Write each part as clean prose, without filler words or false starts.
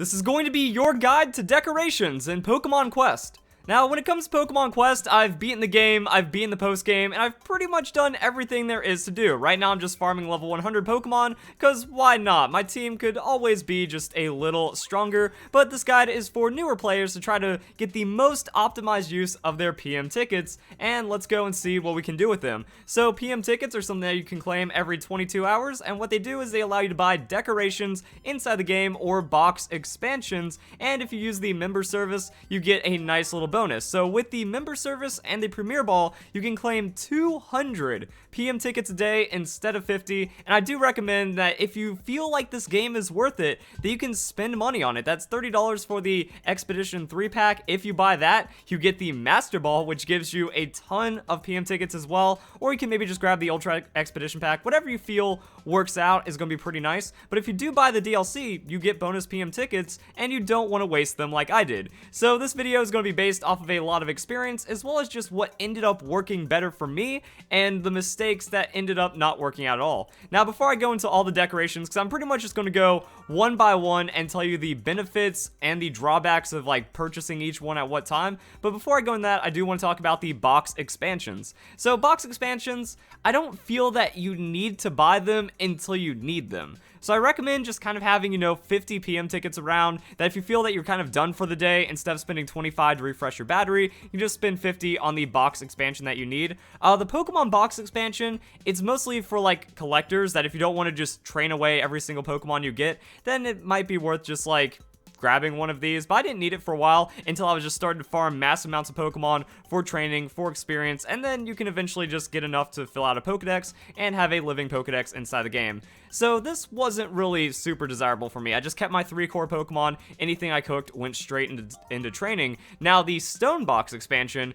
This is going to be your guide to decorations in Pokemon Quest. Now, when it comes to Pokemon Quest, I've beaten the game, I've beaten the post-game, and I've pretty much done everything there is to do. Right now, I'm just farming level 100 Pokemon, because why not? My team could always be just a little stronger, but this guide is for newer players to try to get the most optimized use of their PM tickets, and let's go and see what we can do with them. So, PM tickets are something that you can claim every 22 hours, and what they do is they allow you to buy decorations inside the game or box expansions, and if you use the member service, you get a nice little bonus. So with the member service and the Premier Ball, you can claim 200 PM tickets a day instead of 50, and I do recommend that if you feel like this game is worth it, that you can spend money on it. That's $30 for the Expedition 3-pack. If you buy that, you get the Master Ball, which gives you a ton of PM tickets as well, or you can maybe just grab the Ultra Expedition pack. Whatever you feel works out is going to be pretty nice, but if you do buy the DLC, you get bonus PM tickets, and you don't want to waste them like I did. So this video is going to be based off of a lot of experience, as well as just what ended up working better for me, and the mistakes that ended up not working out at all. Now, before I go into all the decorations, because I'm pretty much just going to go one by one and tell you the benefits and the drawbacks of like purchasing each one at what time, but before I go into that, I do want to talk about the box expansions. So box expansions, I don't feel that you need to buy them until you need them. So I recommend just kind of having, 50 PM tickets around, that if you feel that you're kind of done for the day, instead of spending 25 to refresh your battery, you just spend 50 on the box expansion that you need. The Pokemon box expansion, it's mostly for like collectors, that if you don't want to just train away every single Pokemon you get, then it might be worth just like grabbing one of these, but I didn't need it for a while until I was just starting to farm massive amounts of Pokemon for training, for experience, and then you can eventually just get enough to fill out a Pokedex and have a living Pokedex inside the game. So this wasn't really super desirable for me. I just kept my 3 core Pokemon. Anything I cooked went straight into training. Now the Stone Box expansion,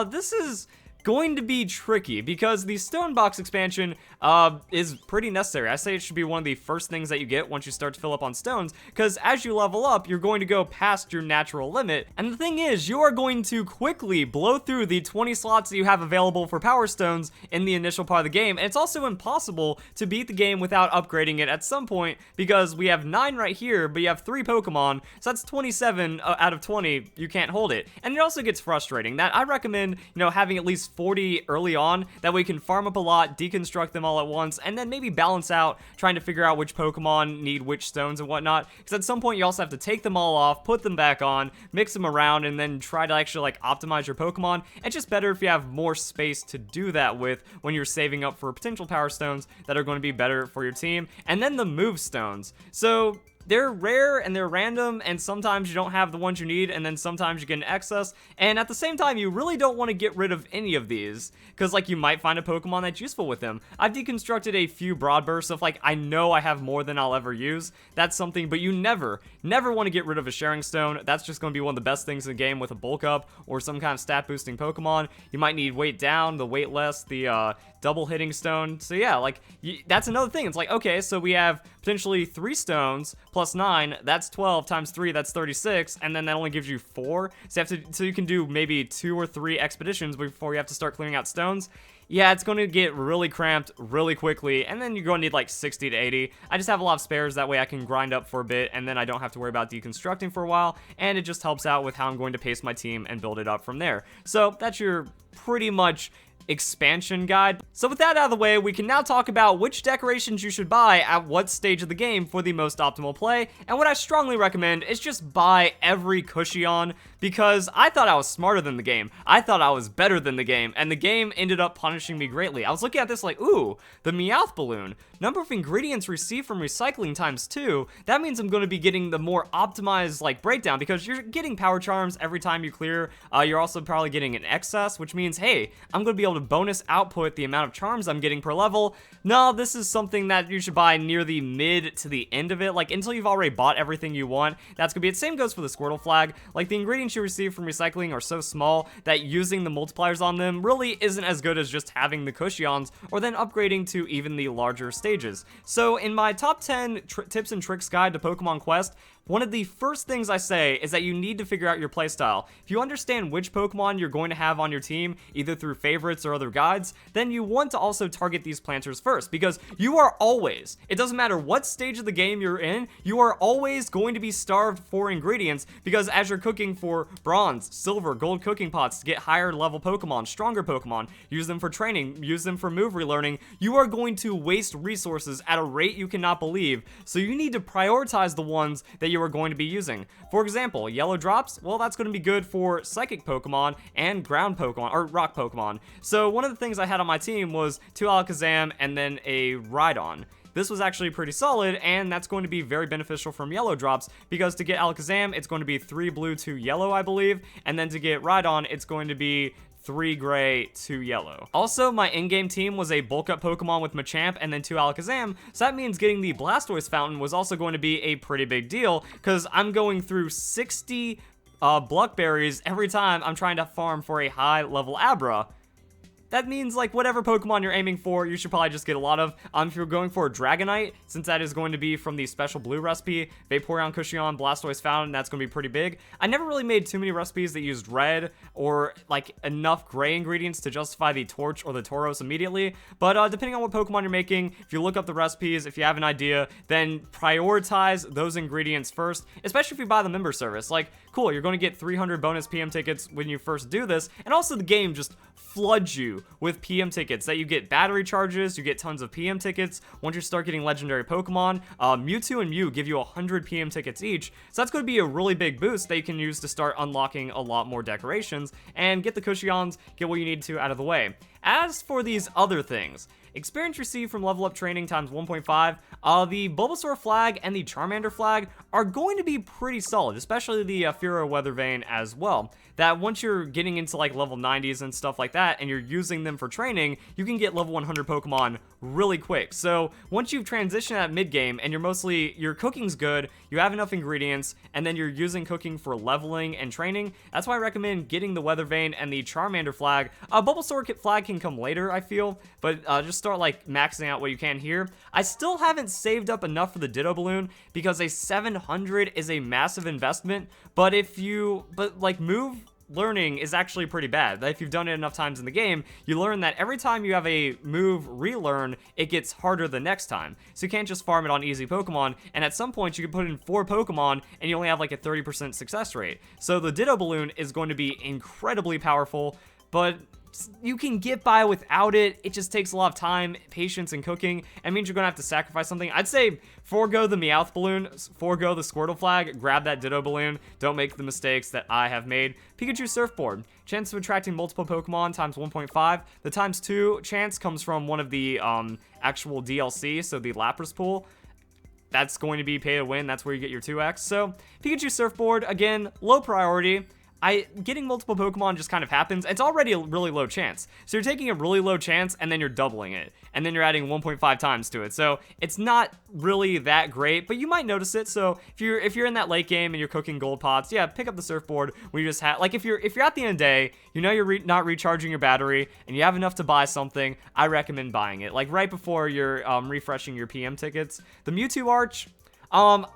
this is going to be tricky because the Stone Box expansion is pretty necessary. I say it should be one of the first things that you get once you start to fill up on stones, because as you level up, you're going to go past your natural limit, and the thing is, you are going to quickly blow through the 20 slots that you have available for Power Stones in the initial part of the game, and it's also impossible to beat the game without upgrading it at some point, because we have 9 right here, but you have 3 Pokemon, so that's 27 out of 20, you can't hold it, and it also gets frustrating. That I recommend, having at least 40 early on, that way you can farm up a lot, deconstruct them all at once, and then maybe balance out trying to figure out which Pokemon need which stones and whatnot, because at some point you also have to take them all off, put them back on, mix them around, and then try to actually like optimize your Pokemon. It's just better if you have more space to do that with when you're saving up for potential Power Stones that are going to be better for your team. And then the Move Stones. So they're rare and they're random, and sometimes you don't have the ones you need, and then sometimes you get an excess, and at the same time, you really don't want to get rid of any of these, because like you might find a Pokemon that's useful with them. I've deconstructed a few broad bursts of like, I know I have more than I'll ever use. That's something, but you never want to get rid of a Sharing Stone. That's just going to be one of the best things in the game with a bulk up or some kind of stat boosting Pokemon. You might need weight down, the weight less, the double hitting stone. So yeah, like that's another thing. It's like, okay, so we have potentially 3 stones plus 9, that's 12 times 3, that's 36, and then that only gives you 4. So you can do maybe 2 or 3 expeditions before you have to start clearing out stones. Yeah, it's going to get really cramped really quickly, and then you're going to need like 60 to 80. I just have a lot of spares, that way I can grind up for a bit, and then I don't have to worry about deconstructing for a while, and it just helps out with how I'm going to pace my team and build it up from there. So that's your pretty much expansion guide. So with that out of the way, we can now talk about which decorations you should buy at what stage of the game for the most optimal play, and what I strongly recommend is just buy every Cushion, because I thought I was smarter than the game. I thought I was better than the game, and the game ended up punishing me greatly. I was looking at this like, ooh, the Meowth Balloon. Number of ingredients received from recycling times 2. That means I'm going to be getting the more optimized like breakdown, because you're getting power charms every time you clear. You're also probably getting an excess, which means, hey, I'm going to be able to bonus output the amount of charms I'm getting per level. No, this is something that you should buy near the mid to the end of it, like until you've already bought everything you want. That's going to be it. Same goes for the Squirtle flag. Like the ingredients you receive from recycling are so small that using the multipliers on them really isn't as good as just having the Cushions, or then upgrading to even the larger stages. So in my top 10 tips and tricks guide to Pokemon Quest, one of the first things I say is that you need to figure out your playstyle. If you understand which Pokemon you're going to have on your team, either through favorites or other guides, then you want to also target these planters first, because you are always, it doesn't matter what stage of the game you're in, you are always going to be starved for ingredients, because as you're cooking for bronze, silver, gold cooking pots to get higher level Pokemon, stronger Pokemon, use them for training, use them for move relearning, you are going to waste resources at a rate you cannot believe, so you need to prioritize the ones that you are going to be using. For example, yellow drops, well, that's going to be good for psychic Pokemon and ground Pokemon, or rock Pokemon. So one of the things I had on my team was 2 Alakazam and then a Rhydon. This was actually pretty solid, and that's going to be very beneficial from yellow drops, because to get Alakazam, it's going to be 3 blue, 2 yellow, I believe, and then to get Rhydon, it's going to be 3 gray, 2 yellow. Also, my in-game team was a bulk up Pokemon with Machamp and then 2 Alakazam, so that means getting the Blastoise Fountain was also going to be a pretty big deal, because I'm going through 60 Bluckberries every time I'm trying to farm for a high level Abra. That means, like, whatever Pokemon you're aiming for, you should probably just get a lot of. If you're going for a Dragonite, since that is going to be from the special blue recipe, Vaporeon, Cushion, Blastoise Fountain, that's going to be pretty big. I never really made too many recipes that used red or, like, enough gray ingredients to justify the Torch or the Tauros immediately, but depending on what Pokemon you're making, if you look up the recipes, if you have an idea, then prioritize those ingredients first, especially if you buy the member service. Like, cool, you're going to get 300 bonus PM tickets when you first do this, and also the game just floods you with PM tickets, that you get battery charges, you get tons of PM tickets. Once you start getting legendary Pokemon, Mewtwo and Mew give you 100 PM tickets each, so that's going to be a really big boost that you can use to start unlocking a lot more decorations and get the Cushions, get what you need to out of the way. As for these other things, experience received from level up training times 1.5, the Bulbasaur flag and the Charmander flag are going to be pretty solid, especially the Furo Weathervane as well. That once you're getting into like level 90s and stuff like that, and you're using them for training, you can get level 100 Pokemon really quick. So once you've transitioned at mid game and your cooking's good, you have enough ingredients, and then you're using cooking for leveling and training, that's why I recommend getting the Weathervane and the Charmander flag. Bulbasaur flag can come later, I feel, but just start like maxing out what you can here. I still haven't saved up enough for the Ditto Balloon, because a 700 is a massive investment, but move learning is actually pretty bad. If you've done it enough times in the game, you learn that every time you have a move relearn, it gets harder the next time. So you can't just farm it on easy Pokemon, and at some point you can put in 4 Pokemon and you only have like a 30% success rate. So the Ditto Balloon is going to be incredibly powerful, but you can get by without it. It just takes a lot of time, patience, and cooking, and means you're gonna have to sacrifice something. I'd say forego the Meowth Balloon, forego the Squirtle flag, grab that Ditto Balloon. Don't make the mistakes that I have made. Pikachu Surfboard, chance of attracting multiple Pokemon times 1.5. The times 2 chance comes from one of the actual DLC, so the Lapras pool. That's going to be pay to win. That's where you get your 2x. So Pikachu Surfboard, again, low priority. Getting multiple Pokemon just kind of happens. It's already a really low chance. So you're taking a really low chance and then you're doubling it. And then you're adding 1.5 times to it. So it's not really that great, but you might notice it. So if you're in that late game and you're cooking gold pots, yeah, pick up the Surfboard when you just have, like if you're at the end of the day, you know you're not recharging your battery and you have enough to buy something, I recommend buying it. Like right before you're refreshing your PM tickets. The Mewtwo Arch,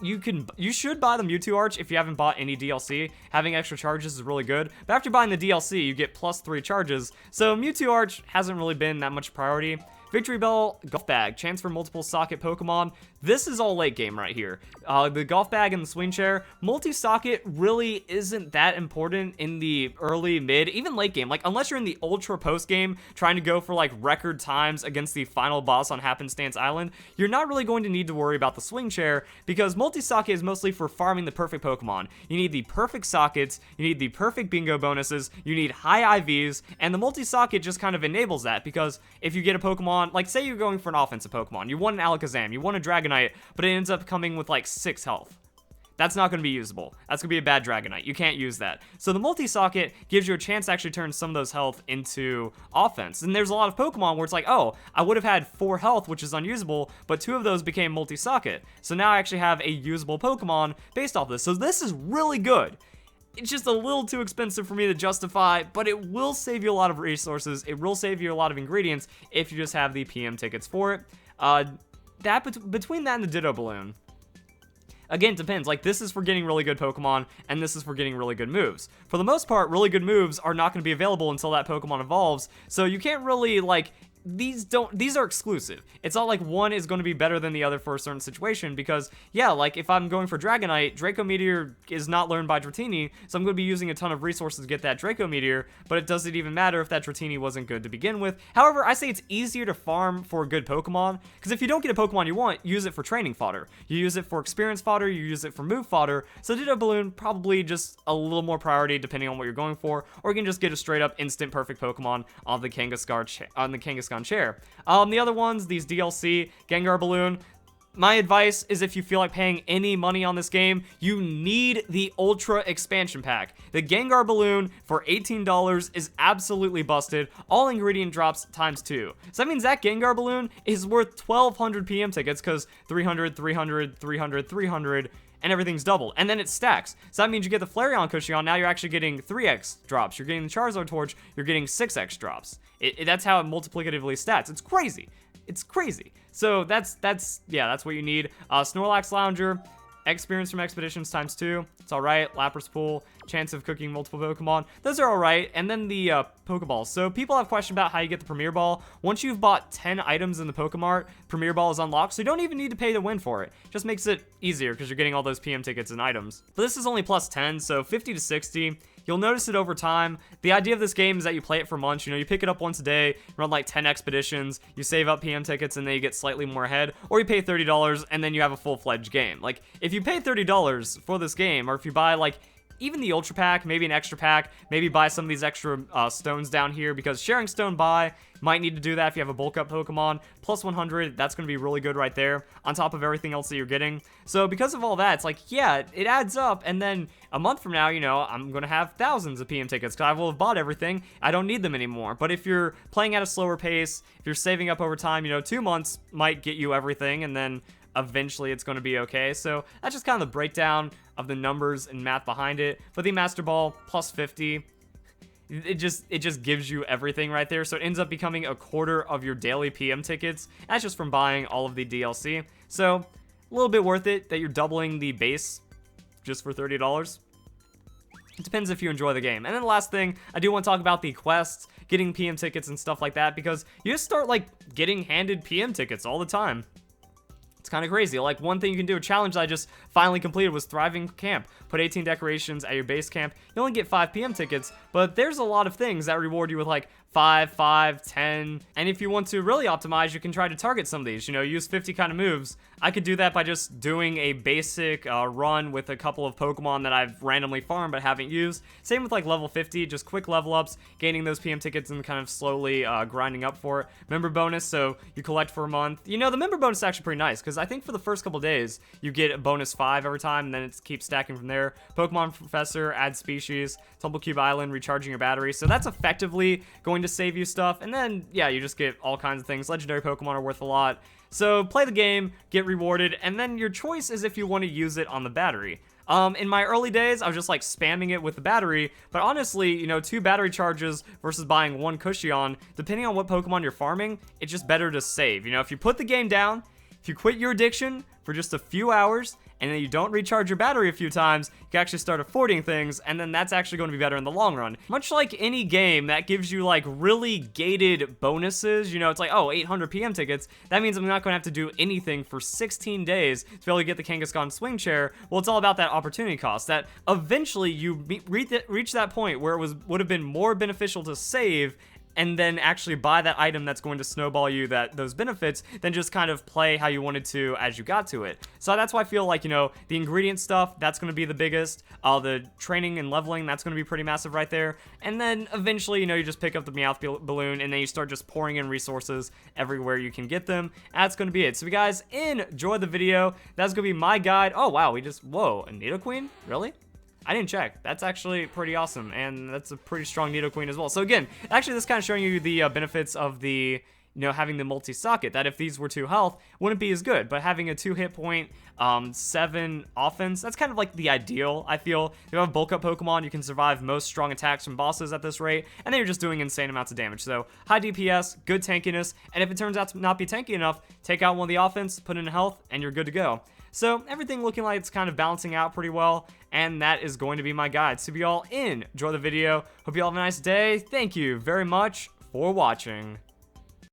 you should buy the Mewtwo Arch if you haven't bought any DLC. Having extra charges is really good, but after buying the DLC, you get plus 3 charges. So Mewtwo Arch hasn't really been that much priority. Victory Bell, Golf Bag, chance for multiple socket Pokemon. This is all late game right here. The Golf Bag and the Swing Chair, multi-socket really isn't that important in the early, mid, even late game. Like, unless you're in the ultra post game, trying to go for like record times against the final boss on Happenstance Island, you're not really going to need to worry about the Swing Chair, because multi-socket is mostly for farming the perfect Pokemon. You need the perfect sockets, you need the perfect bingo bonuses, you need high IVs, and the multi-socket just kind of enables that, because if you get a Pokemon, like say you're going for an offensive Pokemon, you want an Alakazam, you want a Dragonite, but it ends up coming with like 6 health. That's not going to be usable. That's going to be a bad Dragonite. You can't use that. So the multi-socket gives you a chance to actually turn some of those health into offense. And there's a lot of Pokemon where it's like, oh, I would have had 4 health, which is unusable, but 2 of those became multi-socket. So now I actually have a usable Pokemon based off this. So this is really good. It's just a little too expensive for me to justify, but it will save you a lot of resources. It will save you a lot of ingredients if you just have the PM tickets for it. Between that and the Ditto Balloon, Again, it depends. Like, this is for getting really good Pokemon, and this is for getting really good moves. For the most part, really good moves are not going to be available until that Pokemon evolves, so you can't really, like, these are exclusive. It's not like one is going to be better than the other for a certain situation, because, yeah, like, if I'm going for Dragonite, Draco Meteor is not learned by Dratini, so I'm going to be using a ton of resources to get that Draco Meteor, but it doesn't even matter if that Dratini wasn't good to begin with. However, I say it's easier to farm for a good Pokemon, because if you don't get a Pokemon you want, use it for training fodder. You use it for experience fodder, you use it for move fodder, so Ditto Balloon probably just a little more priority depending on what you're going for, or you can just get a straight up instant perfect Pokemon on the Kangaskhan chair. The other ones, these DLC, Gengar Balloon, my advice is if you feel like paying any money on this game, you need the Ultra Expansion Pack. The Gengar Balloon for $18 is absolutely busted, all ingredient drops ×2. So that means that Gengar Balloon is worth 1,200 PM tickets, because 300, 300, 300, 300, and everything's double, and then it stacks. So that means you get the Flareon Cushion, now you're actually getting 3x drops. You're getting the Charizard Torch, you're getting 6x drops. That's how it multiplicatively stats. It's crazy. It's crazy. So that's what you need. Snorlax Lounger, experience from expeditions ×2. It's all right. Lapras Pool, chance of cooking multiple Pokemon. Those are all right. And then the Pokeballs. So people have questioned about how you get the Premier Ball. Once you've bought 10 items in the Pokemart, Premier Ball is unlocked, so you don't even need to pay to win for it. Just makes it easier because you're getting all those PM tickets and items. But this is only plus 10, so 50 to 60. You'll notice it over time. The idea of this game is that you play it for months. You know, you pick it up once a day, run like 10 expeditions, you save up PM tickets, and then you get slightly more ahead, or you pay $30 and then you have a full-fledged game. Like, if you pay $30 for this game, or if you buy like even the Ultra Pack, maybe an extra pack, maybe buy some of these extra stones down here, because sharing stone buy, might need to do that if you have a bulk up Pokemon. Plus 100, that's going to be really good right there, on top of everything else that you're getting. So because of all that, it's like, yeah, it adds up, and then a month from now, you know, I'm going to have thousands of PM tickets, because I will have bought everything. I don't need them anymore. But if you're playing at a slower pace, if you're saving up over time, you know, 2 months might get you everything, and then eventually it's going to be okay. So that's just kind of the breakdown of the numbers and math behind it. But the Master Ball, plus 50, it just gives you everything right there. So it ends up becoming a quarter of your daily PM tickets. That's just from buying all of the DLC. So a little bit worth it that you're doubling the base just for $30. It depends if you enjoy the game. And then the last thing, I do want to talk about the quests, getting PM tickets and stuff like that, because you just start like getting handed PM tickets all the time. It's kind of crazy. Like, one thing you can do, a challenge that I just finally completed, was Thriving Camp. Put 18 decorations at your base camp. You only get 5 PM tickets, but there's a lot of things that reward you with like 5, 10. And if you want to really optimize, you can try to target some of these. You know, use 50 kind of moves. I could do that by just doing a basic run with a couple of Pokemon that I've randomly farmed but haven't used. Same with like level 50, just quick level ups, gaining those PM tickets and kind of slowly grinding up for it. Member bonus, so you collect for a month. You know, the member bonus is actually pretty nice, because I think for the first couple days, you get a bonus 5 every time, and then it keeps stacking from there. Pokemon Professor, add species, Tumblecube Island, recharging your battery. So that's effectively going to save you stuff. And then, yeah, you just get all kinds of things. Legendary Pokemon are worth a lot. So play the game, get rewarded, and then your choice is if you want to use it on the battery. In my early days, I was just like spamming it with the battery, but honestly, you know, 2 battery charges versus buying 1 Cushion, depending on what Pokemon you're farming, it's just better to save. You know, if you put the game down, if you quit your addiction for just a few hours, and then you don't recharge your battery a few times, you can actually start affording things, and then that's actually going to be better in the long run. Much like any game that gives you like really gated bonuses, you know, it's like, oh, 800 PM tickets, that means I'm not going to have to do anything for 16 days to be able to get the Kangaskhan swing chair. Well, it's all about that opportunity cost, that eventually you reach that point where it would have been more beneficial to save and then actually buy that item that's going to snowball you those benefits, than just kind of play how you wanted to as you got to it. So that's why I feel like, you know, the ingredient stuff, that's going to be the biggest. The training and leveling, that's going to be pretty massive right there. And then eventually, you know, you just pick up the Meowth balloon, and then you start just pouring in resources everywhere you can get them. That's going to be it. So you guys, enjoy the video. That's going to be my guide. Oh, wow, whoa, a Nidoqueen? Really? I didn't check. That's actually pretty awesome, and that's a pretty strong Nidoqueen as well. So again, actually this kind of showing you the benefits of the having the multi-socket, that if these were 2 health, wouldn't be as good. But having a 2 hit point, 7 offense, that's kind of like the ideal, I feel. If you have a bulk up Pokemon, you can survive most strong attacks from bosses at this rate, and then you're just doing insane amounts of damage. So high DPS, good tankiness, and if it turns out to not be tanky enough, take out one of the offense, put in health, and you're good to go. So everything looking like it's kind of balancing out pretty well, and that is going to be my guide. So if you all enjoy the video, hope you all have a nice day. Thank you very much for watching.